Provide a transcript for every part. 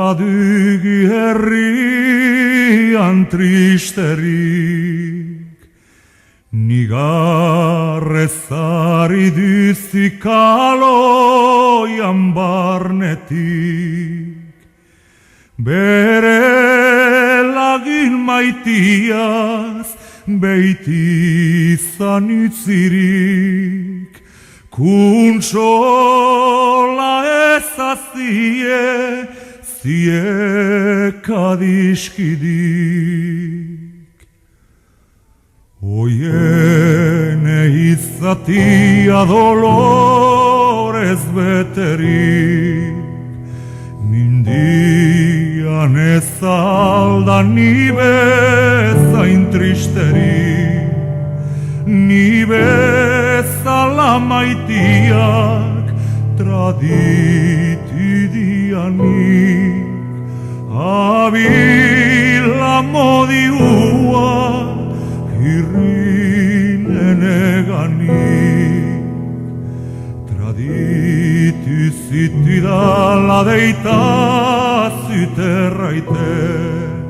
badugi herrian tristerik, nigarrezari duzik aloian barnetik, bere lagin maitiaz beitizan utzirik, kuntsola ezazie ziekadiskidik. Oiene izatia dolorez beterik, mindian ez aldan ni bezain tristerik, ni bezala maitiak traditidianik, abila modiua irrinen eganik, traditu zitidala deita ziterraiten,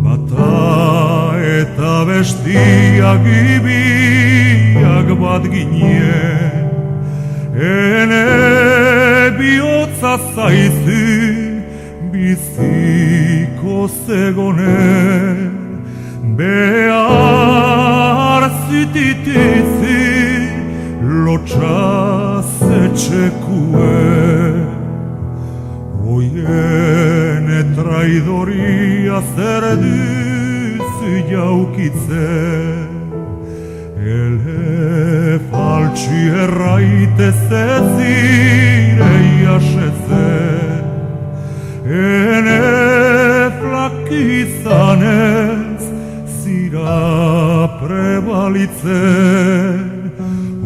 bata eta bestiak ibiak bat ginen, ene bihotza zaizu biziko zegonen, behar zititizi lotxaz etxekuen. Oiene traidoria zer duzu jaukitzen, ele faltsi erraitez ez zirei asetzen, ene flakizanez zira prebalitzen,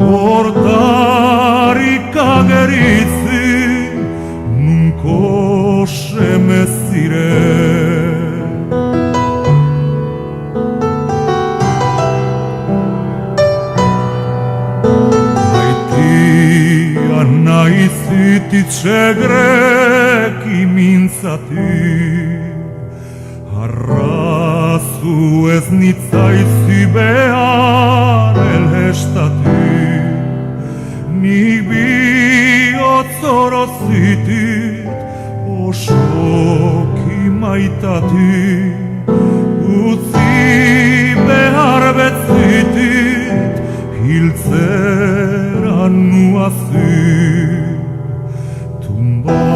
hortarik agerizi nunko semezire. Maitia nahizitit segreki mintzati, arrazu ez nitzaizi behar elhestati, nik bihotz orozitit osoki maitati, utzi behar betzitit hiltzera nuazi, tumba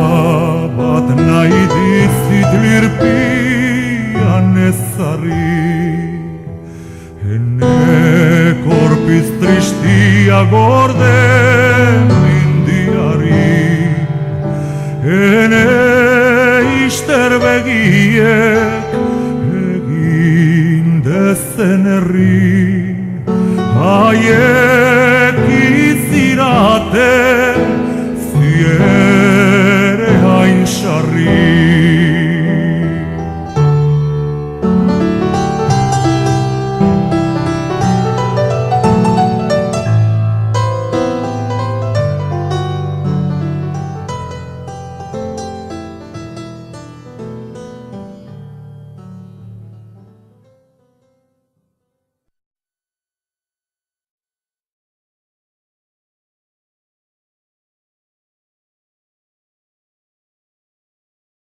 bat nahi dizit lirpian ezarri, ene korpiz tristia gorde mindiari, ene ister begiek egin dezen herri, haien